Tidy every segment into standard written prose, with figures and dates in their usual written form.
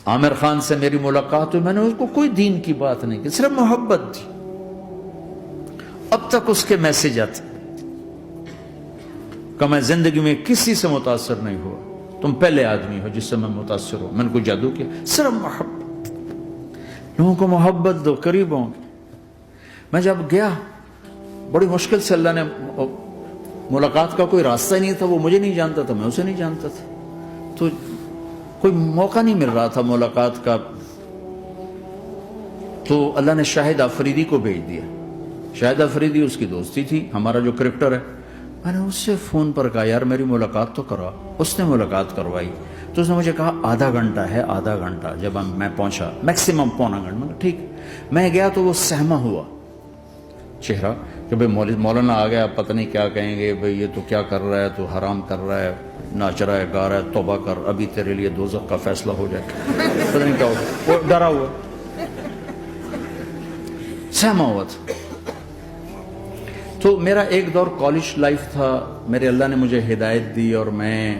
عامر خان سے میری ملاقات ہوئی، میں نے اس کو کوئی دین کی بات نہیں کی، صرف محبت تھی. اب تک اس کے میسج آتے کہ میں زندگی میں کسی سے متاثر نہیں ہوا، تم پہلے آدمی ہو جس سے میں متاثر ہوں. میں نے کوئی جادو کیا؟ صرف محبت. لوگوں کو محبت دو، قریب ہوں گے. میں جب گیا بڑی مشکل سے اللہ نے، ملاقات کا کوئی راستہ ہی نہیں تھا، وہ مجھے نہیں جانتا تھا، میں اسے نہیں جانتا تھا، تو کوئی موقع نہیں مل رہا تھا ملاقات کا. تو اللہ نے شاہد آفریدی کو بھیج دیا. شاہد آفریدی اس کی دوستی تھی، ہمارا جو کرکٹر ہے. میں نے اس سے فون پر کہا یار میری ملاقات تو کروا. اس نے ملاقات کروائی. تو اس نے مجھے کہا آدھا گھنٹہ ہے، آدھا گھنٹہ. جب میں پہنچا میکسیمم پونا گھنٹہ. ٹھیک. میں گیا تو وہ سہما ہوا چہرہ کہ بھئی مولانا آ گیا، پتہ نہیں کیا کہیں گے، بھئی یہ تو کیا کر رہا ہے، تو حرام کر رہا ہے، ناچ رہا ہے، گا رہا ہے، توبہ کر، ابھی تیرے لیے دوزخ کا فیصلہ ہو جائے. پتہ نہیں کیا ہوگا. وہ ڈرا ہوا سہما ہوا تھا. تو میرا ایک دور کالج لائف تھا. میرے اللہ نے مجھے ہدایت دی اور میں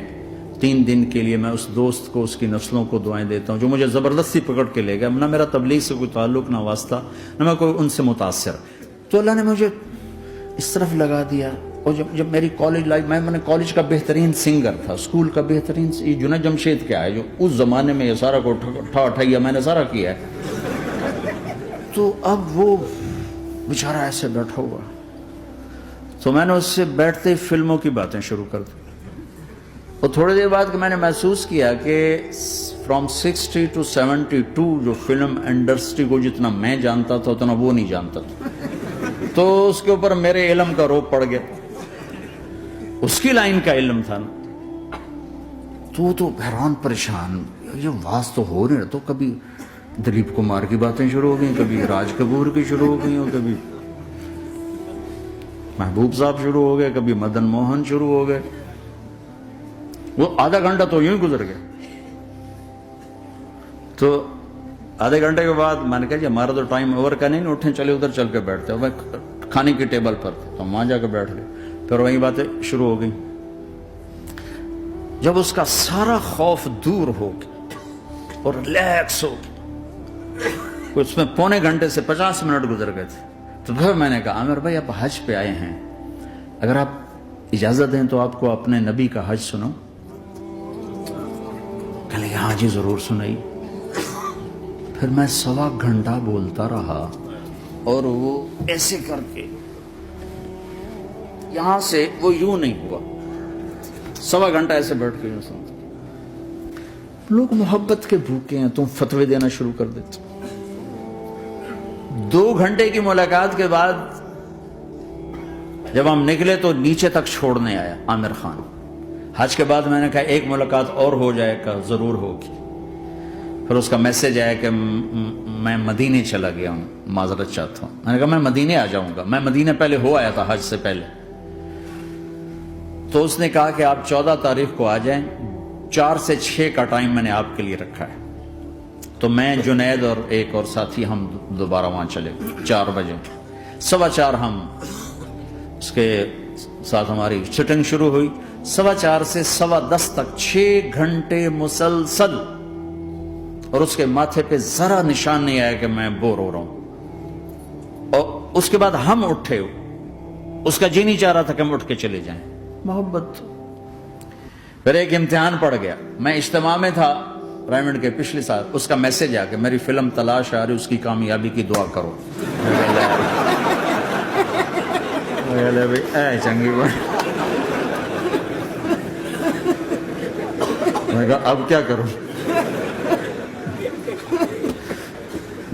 3 دن کے لیے میں اس دوست کو، اس کی نسلوں کو دعائیں دیتا ہوں جو مجھے زبردستی پکڑ کے لے گیا. نہ میرا تبلیغ سے کوئی تعلق، نہ واسطہ، نہ میں کوئی ان سے متاثر. تو اللہ نے مجھے اس طرف لگا دیا. اور جب میری کالج لائف، میں نے کالج کا بہترین سنگر تھا، اسکول کا بہترین، یہ جنید جمشید کیا ہے جو اس زمانے میں یہ سارا کو اٹھایا میں نے سارا کیا ہے. تو اب وہ بیچارہ ایسے بیٹھا ہوا. تو میں نے اس سے بیٹھتے ہی فلموں کی باتیں شروع کر دی. اور تھوڑی دیر بعد کہ میں نے محسوس کیا کہ فرام 60 to 72 جو فلم انڈسٹری کو جتنا میں جانتا تھا اتنا وہ نہیں جانتا تھا. تو اس کے اوپر میرے علم کا روپ پڑ گیا. اس کی لائن کا علم تھا نا. تو حیران پریشان، یہ واز تو ہو رہے. تو کبھی دلیپ کمار کی باتیں شروع ہو گئیں، کبھی راج کپور کی شروع ہو گئی، اور کبھی محبوب صاحب شروع ہو گئے، کبھی مدن موہن شروع ہو گئے. وہ آدھا گھنٹہ تو یوں ہی گزر گیا. تو آدھے گھنٹے کے بعد میں نے کہا جی ہمارا تو ٹائم اوور کا نہیں، اٹھیں چلے ادھر چل کے بیٹھتے ہیں. میں کھانے کی ٹیبل پر تھا تو ہم وہاں جا کے بیٹھ گئے. پھر وہی باتیں شروع ہو گئی. جب اس کا سارا خوف دور ہو گیا اور ریلیکس ہو گیا، اس میں پونے گھنٹے سے 50 منٹ گزر گئے تھے. تو پھر میں نے کہا عامر بھائی آپ حج پہ آئے ہیں، اگر آپ اجازت دیں تو آپ کو اپنے نبی کا حج سنو. کہ لے ہاں جی ضرور سنائی. پھر میں 1.25 گھنٹہ بولتا رہا اور وہ ایسے کر کے یہاں سے وہ یوں نہیں ہوا. 1.25 گھنٹہ ایسے بیٹھ کے یوں سنتا. لوگ محبت کے بھوکے ہیں، تم فتوے دینا شروع کر دیتے. 2 گھنٹے کی ملاقات کے بعد جب ہم نکلے تو نیچے تک چھوڑنے آیا عامر خان. حج کے بعد میں نے کہا ایک ملاقات اور ہو جائے گا، ضرور ہوگی. پھر اس کا میسج آیا کہ میں مدینے چلا گیا ہوں، معذرت چاہتا ہوں. میں نے کہا میں مدینے آ جاؤں گا. میں مدینے پہلے ہو آیا تھا حج سے پہلے. تو اس نے کہا کہ آپ 14 تاریخ کو آ جائیں، 4 سے 6 کا ٹائم میں نے آپ کے لیے رکھا ہے. تو میں، جنید اور ایک اور ساتھی ہم دوبارہ وہاں چلے. 4 بجے 4:15 ہم اس کے ساتھ ہماری شوٹنگ شروع ہوئی. 4:15 سے 10:15 تک 6 گھنٹے مسلسل. اور اس کے ماتھے پہ ذرا نشان نہیں آیا کہ میں بور ہو رہا ہوں. اور اس کے بعد ہم اٹھے، اس کا جی نہیں چاہ رہا تھا کہ ہم اٹھ کے چلے جائیں. محبت. پھر ایک امتحان پڑ گیا. میں اجتماع میں تھا پرائمٹ کے پچھلے سال. اس کا میسج آ کہ میری فلم تلاش آ رہی، اس کی کامیابی کی دعا کرو. اے چنگی بات. میں کہا اب کیا کروں؟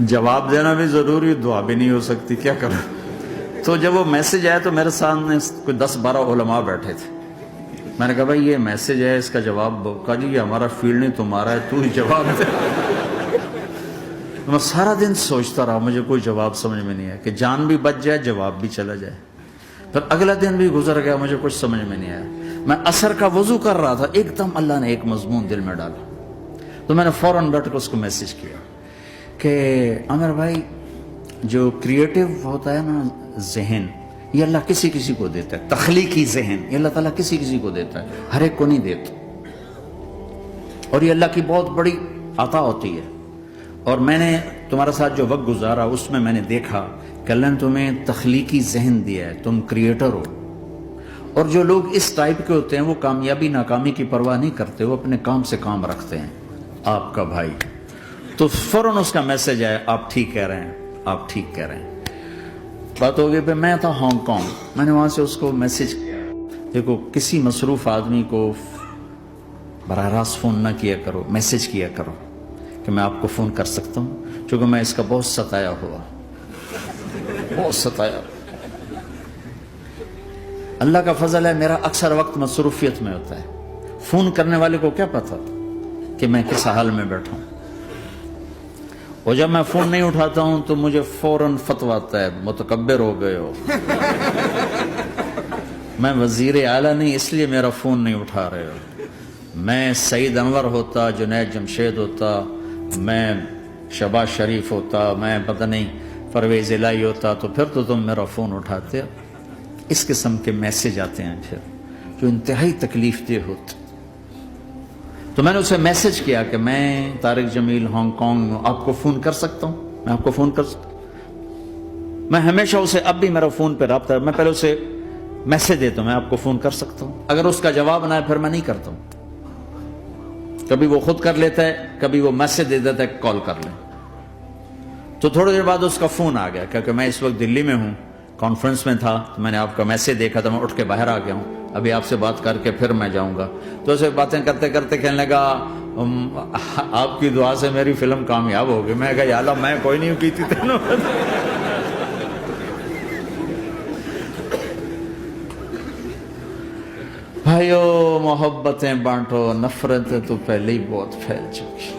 جواب دینا بھی ضروری، دعا بھی نہیں ہو سکتی، کیا کروں؟ تو جب وہ میسج آیا تو میرے سامنے کوئی 10-12 علماء بیٹھے تھے. میں نے کہا بھائی یہ میسج ہے، اس کا جواب. کہا جی یہ ہمارا فیلڈ نہیں تمہارا ہے، تو ہی جواب دے. میں سارا دن سوچتا رہا، مجھے کوئی جواب سمجھ میں نہیں آیا کہ جان بھی بچ جائے، جواب بھی چلا جائے. پھر اگلا دن بھی گزر گیا، مجھے کچھ سمجھ میں نہیں آیا. میں عصر کا وضو کر رہا تھا، ایک دم اللہ نے ایک مضمون دل میں ڈالا. تو میں نے فوراً بیٹھ کے اس کو میسج کیا کہ عامر بھائی جو کریٹو ہوتا ہے نا ذہن، یہ اللہ کسی کسی کو دیتا ہے. تخلیقی ذہن یہ اللہ تعالیٰ کسی کسی کو دیتا ہے، ہر ایک کو نہیں دیتا. اور یہ اللہ کی بہت بڑی عطا ہوتی ہے. اور میں نے تمہارے ساتھ جو وقت گزارا اس میں میں نے دیکھا کہ اللہ نے تمہیں تخلیقی ذہن دیا ہے, تم کریٹر ہو. اور جو لوگ اس ٹائپ کے ہوتے ہیں وہ کامیابی ناکامی کی پرواہ نہیں کرتے, وہ اپنے کام سے کام رکھتے ہیں. آپ کا بھائی تو فوراً اس کا میسج آیا, آپ ٹھیک کہہ رہے ہیں, آپ ٹھیک کہہ رہے ہیں. بات ہو گئی. پہ میں تھا ہانگ کانگ, میں نے وہاں سے اس کو میسج کیا, دیکھو کسی مصروف آدمی کو براہ راست فون نہ کیا کرو, میسج کیا کرو کہ میں آپ کو فون کر سکتا ہوں, چونکہ میں اس کا بہت ستایا ہوا, بہت ستایا. اللہ کا فضل ہے میرا اکثر وقت مصروفیت میں ہوتا ہے, فون کرنے والے کو کیا پتا کہ میں کس حال میں بیٹھا ہوں. اور جب میں فون نہیں اٹھاتا ہوں تو مجھے فوراً فتویٰ آتا ہے, متکبر ہو گئے ہو, میں وزیر اعلیٰ نہیں اس لیے میرا فون نہیں اٹھا رہے ہو. میں سعید انور ہوتا, جنید جمشید ہوتا, میں شہباز شریف ہوتا, میں پتہ نہیں پرویز الہی ہوتا, تو پھر تو تم میرا فون اٹھاتے. اس قسم کے میسج آتے ہیں پھر جو انتہائی تکلیف دہ ہوتے. تو میں نے اسے میسج کیا کہ میں طارق جمیل ہانگ کانگ آپ کو فون کر سکتا ہوں, میں آپ کو فون کر سکتا ہوں. میں ہمیشہ اسے, اب بھی میرا فون پہ رابطہ ہے, میں پہلے اسے میسج دیتا ہوں میں آپ کو فون کر سکتا ہوں. اگر اس کا جواب نہ ہے پھر میں نہیں کرتا ہوں. کبھی وہ خود کر لیتا ہے, کبھی وہ میسج دے دیتا ہے کال کر لیں. تو تھوڑی دیر بعد اس کا فون آ گیا, کیونکہ میں اس وقت دلی میں ہوں, کانفرنس میں تھا, تو میں نے آپ کا میسج دیکھا تھا, میں اٹھ کے باہر آ گیا ہوں, ابھی آپ سے بات کر کے پھر میں جاؤں گا. تو اسے باتیں کرتے کرتے کہنے لگا آپ کی دعا سے میری فلم کامیاب ہو گئی. میں کہا یا اللہ میں کوئی نہیں کی تھی تینوں. بھائیو محبتیں بانٹو, نفرتیں تو پہلے ہی بہت پھیل چکی.